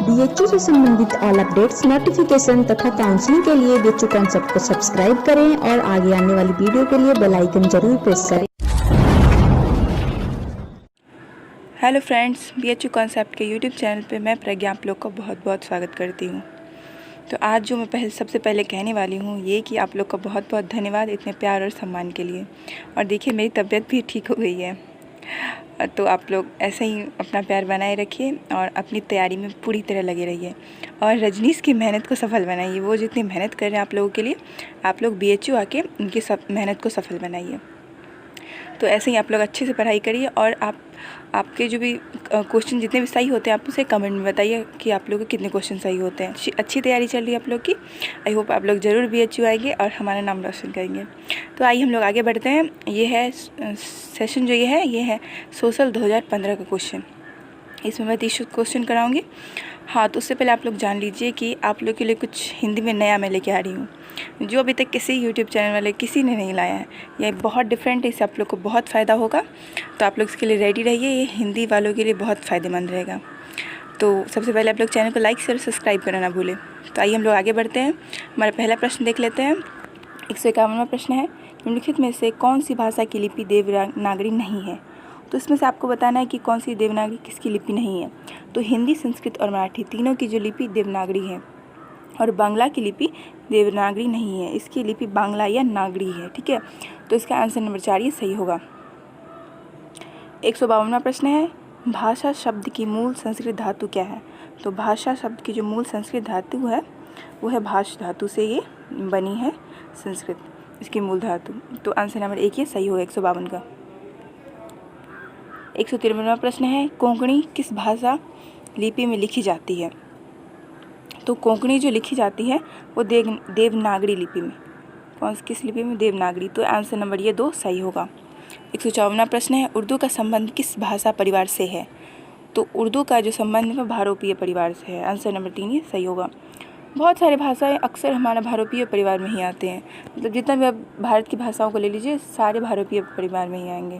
BHU से संबंधित all updates, notification तथा काउंसलिंग के लिए बीएचयू कॉन्सेप्ट को सब्सक्राइब करें और आगे आने वाली वीडियो के लिए बेल आइकन जरूर प्रेस करें। हेलो फ्रेंड्स, बीएचयू कॉन्सेप्ट के यूट्यूब चैनल पे मैं प्रज्ञा आप लोग का बहुत बहुत स्वागत करती हूँ। तो आज जो मैं सबसे पहले कहने वाली हूँ ये कि आप लोग का बहुत बहुत धन्यवाद इतने प्यार और सम्मान के लिए। और देखिए मेरी तबीयत भी ठीक हो गई है, तो आप लोग ऐसे ही अपना प्यार बनाए रखिए और अपनी तैयारी में पूरी तरह लगे रहिए और रजनीश की मेहनत को सफल बनाइए। वो जितनी मेहनत कर रहे हैं आप लोगों के लिए, आप लोग बीएचयू आके उनकी मेहनत को सफल बनाइए। तो ऐसे ही आप लोग अच्छे से पढ़ाई करिए और आपके जो भी क्वेश्चन जितने भी सही होते हैं आप उसे कमेंट में बताइए कि आप लोगों के कितने क्वेश्चन सही होते हैं। अच्छी तैयारी चल रही है आप लोग की। आई होप आप लोग ज़रूर बीएचयू आएंगे और हमारा नाम रोशन करेंगे। तो आइए हम लोग आगे बढ़ते हैं। ये है सेशन जो ये है सोशल 2015 का क्वेश्चन। इसमें मैं 30 क्वेश्चन कराऊंगी। हाँ, तो उससे पहले आप लोग जान लीजिए कि आप लोग के लिए कुछ हिंदी में नया मैं लेके आ रही हूँ जो अभी तक किसी यूट्यूब चैनल वाले किसी ने नहीं लाया है। ये बहुत डिफरेंट है, इससे आप लोग को बहुत फ़ायदा होगा। तो आप लोग इसके लिए रेडी रहिए, ये हिंदी वालों के लिए बहुत फ़ायदेमंद रहेगा। तो सबसे पहले आप लोग चैनल को लाइक शेयर सब्सक्राइब करना ना भूलें। तो आइए हम लोग आगे बढ़ते हैं। हमारा पहला प्रश्न देख लेते हैं। 151वां प्रश्न है, निम्नलिखित में से कौन सी भाषा की लिपि देवनागरी नहीं है? तो इसमें से आपको बताना है कि कौन सी देवनागरी किसकी लिपि नहीं है। तो हिंदी, संस्कृत और मराठी तीनों की जो लिपि देवनागरी है और बांग्ला की लिपि देवनागरी नहीं है। इसकी लिपि बांग्ला या नागरी है। ठीक है, तो इसका आंसर नंबर 4 ये सही होगा। 152वां प्रश्न है, भाषा शब्द की मूल संस्कृत धातु क्या है? तो भाषा शब्द की जो मूल संस्कृत धातु है वो है भाष धातु से ये बनी है संस्कृत, इसकी मूल धातु। तो आंसर नंबर 1 ये सही होगा 152 का। 153वां प्रश्न है, कोंकणी किस भाषा लिपि में लिखी जाती है? तो कोंकणी जो लिखी जाती है वो देवनागरी लिपि में। किस लिपि में? देवनागरी। तो आंसर नंबर ये 2 सही होगा। 154वां प्रश्न है, उर्दू का संबंध किस भाषा परिवार से है? तो उर्दू का जो संबंध है वो भारोपीय परिवार से है। आंसर नंबर 3 ये सही होगा। बहुत सारे भाषाएं अक्सर हमारा भारोपीय परिवार में ही आते हैं। मतलब जितना भी आप भारत की भाषाओं को ले लीजिए सारे भारोपीय परिवार में ही आएंगे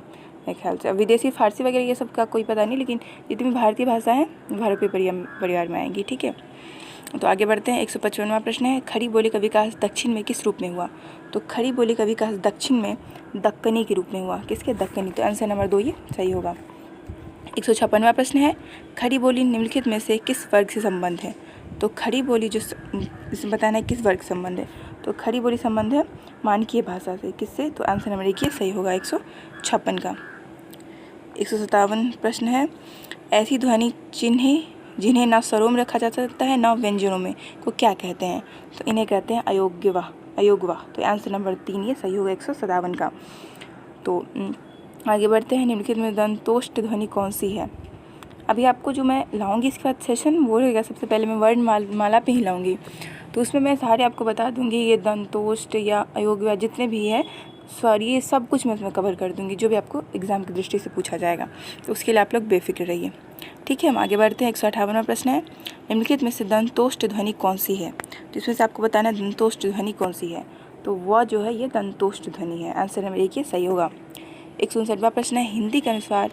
मेरे ख्याल से। अब विदेशी फारसी वगैरह ये सब का कोई पता नहीं, लेकिन जितनी भी भारतीय भाषा हैं भारोपीय परिवार में आएंगी। ठीक है, तो आगे बढ़ते हैं। 155वां प्रश्न है, खड़ी बोली का विकास दक्षिण में किस रूप में हुआ? तो खड़ी बोली का विकास दक्षिण में दक्कनी के रूप में हुआ। किसके? दक्कनी। तो आंसर नंबर 2 ये सही होगा। 156वां प्रश्न है, खड़ी बोली निम्नलिखित में से किस वर्ग से संबंध है? तो खड़ी बोली जो इसमें बताना है किस वर्ग से संबंध है। तो खड़ी बोली संबंध है मानकीय भाषा से। किससे? तो आंसर नंबर 1 ये सही होगा 156 का। 157 प्रश्न है, ऐसी ध्वनि चिन्ह जिन्हें ना स्वरों में रखा जा सकता है ना व्यंजनों में को क्या कहते हैं? तो इन्हें कहते हैं अयोग्यवा। तो आंसर नंबर 3 ये सही होगा 157 का। तो आगे बढ़ते हैं। निम्नलिखित में दंतोष्ट ध्वनि कौन सी है? अभी आपको जो मैं लाऊंगी इसके बाद सेशन वो रहेगा, सबसे पहले मैं वर्ण माला पे ही लाऊंगी। तो उसमें मैं सारे आपको बता दूंगी, ये दंतोष्ट या अयोग्य जितने भी है स्वर ये सब कुछ मैं उसमें कवर कर दूंगी जो भी आपको एग्जाम की दृष्टि से पूछा जाएगा। तो उसके लिए आप लोग बेफिक्र रहिए। ठीक है, हम आगे बढ़ते हैं। 158वां प्रश्न है, निम्नलिखित में से दंतोष्ट ध्वनि कौन सी है? तो इसमें से आपको बताना है दंतोष्ट ध्वनि कौन सी है। तो वह जो है ये दंतोष्ट ध्वनि है। आंसर नंबर 1 ये सही होगा। 159वां प्रश्न है, हिंदी के अनुसार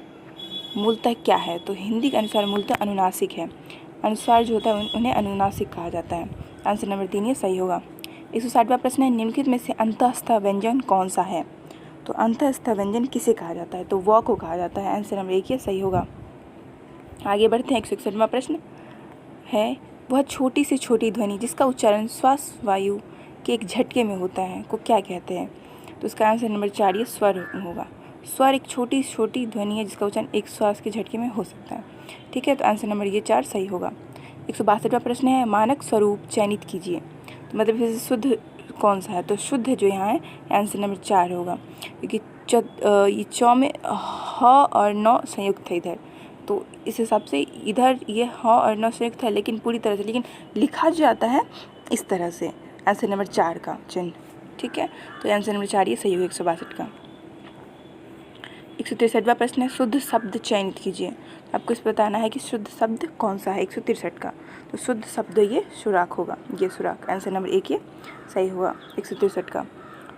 मूलतः क्या है? तो हिंदी के अनुसार मूलतः अनुनासिक है। अनुस्वार जो होता है उन्हें अनुनासिक कहा जाता है। आंसर नंबर 3 ये सही होगा। 160वां प्रश्न है, निम्नलिखित में से अंतःस्थ व्यंजन कौन सा है? तो अंतःस्थ व्यंजन किसे कहा जाता है? तो व को कहा जाता है। आंसर नंबर 1 ये सही होगा। आगे बढ़ते हैं। 161वां प्रश्न है, वह छोटी से छोटी ध्वनि जिसका उच्चारण श्वास वायु के एक झटके में होता है को क्या कहते हैं? तो इसका आंसर नंबर 4 ये स्वर होगा। स्वर एक छोटी छोटी ध्वनि है जिसका उच्चारण एक श्वास के झटके में हो सकता है। ठीक है, तो आंसर नंबर ये 4 सही होगा। 162वां प्रश्न है, मानक स्वरूप चयनित कीजिए। तो मतलब इससे शुद्ध कौन सा है? तो शुद्ध जो यहाँ है आंसर नंबर 4 होगा, क्योंकि ये चौ में ह और न संयुक्त है इधर। तो इस हिसाब से इधर ये ह और न संयुक्त है लेकिन पूरी तरह से, लेकिन लिखा जाता है इस तरह से। आंसर नंबर 4 का चिन्ह। ठीक है, तो आंसर नंबर 4 ये सही होगा 162 का। 163वां प्रश्न है, शुद्ध शब्द चयनित कीजिए। आपको इस बताना है कि शुद्ध शब्द कौन सा है 163 का। तो शुद्ध शब्द ये सुराख होगा, ये सुराख। आंसर नंबर 1 ये सही होगा 163 का।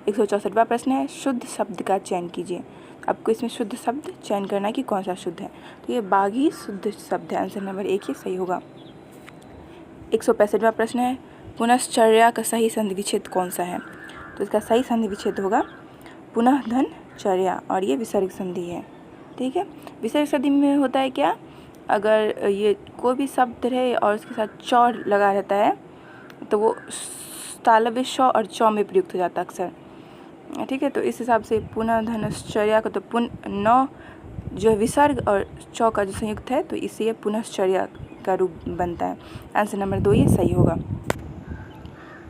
164वां प्रश्न है, शुद्ध शब्द का चयन कीजिए। आपको इसमें शुद्ध शब्द चयन करना है कि कौन सा शुद्ध है। तो ये बाघी शुद्ध शब्द है। आंसर नंबर 1 ये सही होगा। 165वां प्रश्न है, पुनश्चर्या का सही संधि विच्छेद कौन सा है? तो इसका सही संधि विच्छेद होगा पुनः धन चर्या, और ये विसर्ग संधि है। ठीक है, विसर्ग संधि में होता है क्या, अगर ये कोई भी शब्द रहे और उसके साथ चौ लगा रहता है तो वो तालव्य श और चौ में प्रयुक्त हो जाता है अक्सर। ठीक है, तो इस हिसाब से पुनः धनश्चर्या का तो नौ जो विसर्ग और चौ का जो संयुक्त है तो इससे ये पुनश्चर्या का रूप बनता है। आंसर नंबर 2 ये सही होगा।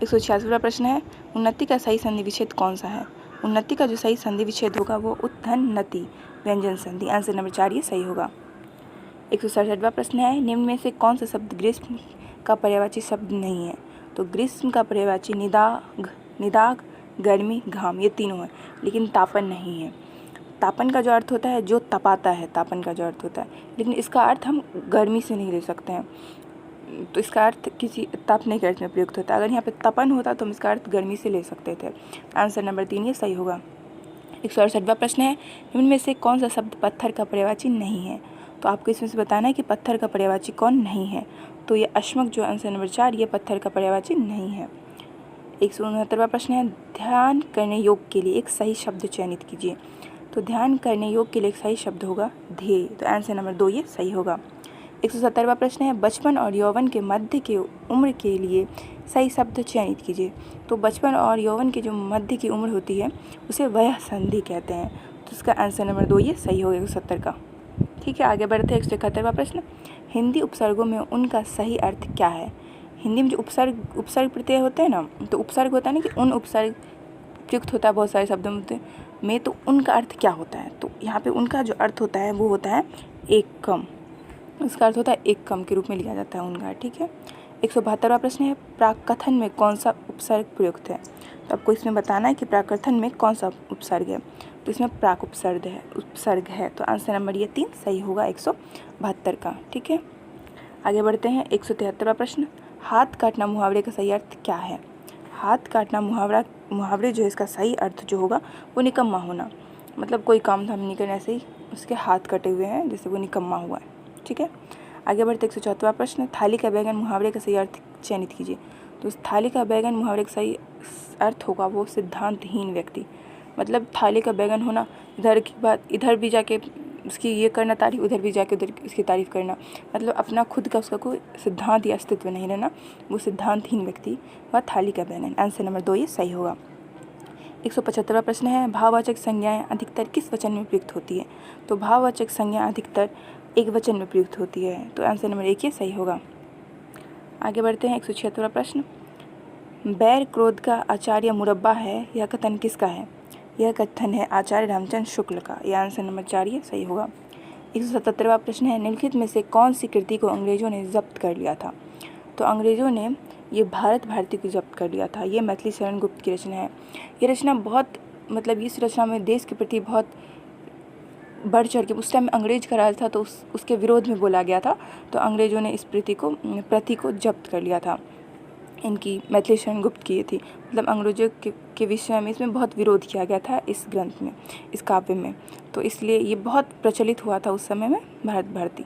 186वां प्रश्न है, उन्नति का सही संधि विच्छेद कौन सा है? उन्नति का जो सही संधि विच्छेद होगा वो उत्थानति व्यंजन संधि। आंसर नंबर 4 ये सही होगा। 167वां प्रश्न है, निम्न में से कौन सा शब्द ग्रीष्म का पर्यायवाची शब्द नहीं है? तो ग्रीष्म का पर्यायवाची निदाग, गर्मी, घाम, ये तीनों है, लेकिन तापन नहीं है। तापन का जो अर्थ होता है जो तपाता है, तापन का जो अर्थ होता है, लेकिन इसका अर्थ हम गर्मी से नहीं ले सकते हैं। तो इसका अर्थ किसी तापने के अर्थ में प्रयुक्त होता है। अगर यहाँ पे तपन होता तो हम इसका अर्थ गर्मी से ले सकते थे। आंसर नंबर 3 ये सही होगा। 168वां प्रश्न है, निम्न में से कौन सा शब्द पत्थर का पर्यायवाची नहीं है? तो आपको इसमें से बताना है कि पत्थर का पर्यायवाची कौन नहीं है। तो ये अश्मक जो आंसर नंबर 4 ये पत्थर का पर्यायवाची नहीं है। 169वां प्रश्न है, ध्यान करने योग के लिए एक सही शब्द चयनित कीजिए। तो ध्यान करने योग के लिए एक सही शब्द होगा ध्येय। तो आंसर नंबर 2 ये सही होगा। 170वां प्रश्न है, बचपन और यौवन के मध्य की उम्र के लिए सही शब्द चयनित कीजिए। तो बचपन और यौवन की जो मध्य की उम्र होती है उसे वयः संधि कहते हैं। तो इसका आंसर नंबर 2 ये सही होगा 170 का। ठीक है, आगे बढ़ते हैं। 171वां प्रश्न, हिंदी उपसर्गों में उनका सही अर्थ क्या है? हिंदी में जो उपसर्ग प्रत्यय होते हैं ना, तो उपसर्ग होता है ना कि उन उपसर्ग प्रयुक्त होता है बहुत सारे शब्दों में, तो उनका अर्थ क्या होता है? तो यहाँ पे उनका जो अर्थ होता है वो होता है एक कम। इसका अर्थ होता है एक कम के रूप में लिया जाता है उनका। ठीक है, 172वां प्रश्न है, प्राककथन में कौन सा उपसर्ग प्रयुक्त है? तो आपको इसमें बताना है कि प्राककथन में कौन सा उपसर्ग है। तो इसमें प्राक उपसर्ग है। तो आंसर नंबर ये 3 सही होगा 172 का। ठीक है, आगे बढ़ते हैं। 173वां प्रश्न, हाथ काटना मुहावरे का सही अर्थ क्या है? हाथ काटना मुहावरे जो है इसका सही अर्थ जो होगा वो निकम्मा होना, मतलब कोई काम धाम नहीं करना, ऐसे ही उसके हाथ कटे हुए हैं जैसे वो निकम्मा हुआ है। ठीक है, आगे बढ़ते 174वां प्रश्न, थाली का बैगन मुहावरे का सही अर्थ चयनित कीजिए। तो इस थाली का बैगन मुहावरे का सही अर्थ होगा वो सिद्धांतहीन व्यक्ति, मतलब थाली का बैगन होना, इधर की बात इधर भी जाके उसकी ये करना तारीफ, उधर भी जाके उधर इसकी तारीफ करना, मतलब अपना खुद का उसका कोई सिद्धांत या अस्तित्व नहीं रहना, वो सिद्धांतहीन व्यक्ति व थाली का बैगन। आंसर नंबर 2 ये सही होगा। 175वां प्रश्न है, भाववाचक संज्ञाएं अधिकतर किस वचन में प्रयुक्त होती है? तो भाववाचक संज्ञा अधिकतर एक वचन में प्रयुक्त होती है। तो आंसर नंबर 1 ये सही होगा। आगे बढ़ते हैं। 176वां प्रश्न, बैर क्रोध का आचार्य मुरब्बा है, यह कथन किसका है? यह कथन है आचार्य रामचंद्र शुक्ल का। यह आंसर नंबर 4 ये सही होगा। 177वां प्रश्न है, निम्नलिखित में से कौन सी कृति को अंग्रेजों ने जब्त कर लिया था? तो अंग्रेजों ने ये भारत भारती को जब्त कर लिया था। ये मैथिली शरण गुप्त की रचना है। ये रचना बहुत, मतलब इस रचना में देश के प्रति बहुत बढ़ चढ़ के, उस टाइम अंग्रेज का राज था तो उसके विरोध में बोला गया था, तो अंग्रेजों ने इस प्रति को जब्त कर लिया था। इनकी मैथिली शरण गुप्त की थी, मतलब अंग्रेजों के विषय में इसमें बहुत विरोध किया गया था इस ग्रंथ में, इस काव्य में, तो इसलिए ये बहुत प्रचलित हुआ था उस समय में भारत भारती।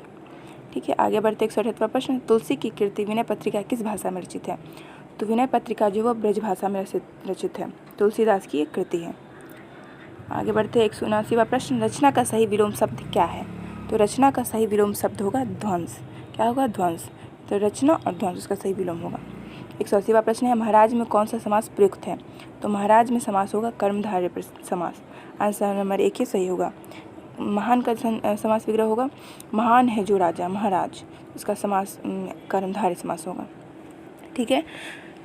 ठीक है, आगे बढ़ते 168वां प्रश्न, तुलसी की कृति विनय पत्रिका किस भाषा में रचित है? तो विनय पत्रिका जो वह ब्रज भाषा में रचित है, तुलसीदास की एक कृति है। आगे बढ़ते 179वां प्रश्न, रचना का सही विलोम शब्द क्या है? तो रचना का सही विलोम शब्द होगा ध्वंस। क्या होगा? ध्वंस। तो रचना और ध्वंस उसका सही विलोम होगा। 180वां प्रश्न है, महाराज में कौन सा समास प्रयुक्त है? तो महाराज में समास होगा कर्मधारय समास। आंसर नंबर 1 ही सही होगा। महान का समास विग्रह होगा महान है जो राजा, महाराज, इसका समास कर्मधारय समास होगा। ठीक है,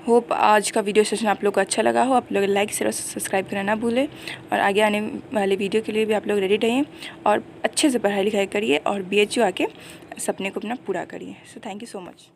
होप आज का वीडियो सेशन आप लोग को अच्छा लगा हो। आप लोग लाइक शेयर और सब्सक्राइब करना ना भूलें, और आगे आने वाले वीडियो के लिए भी आप लोग रेडी रहिए और अच्छे से पढ़ाई लिखाई करिए और BHU आके सपने को अपना पूरा करिए। So thank you so much.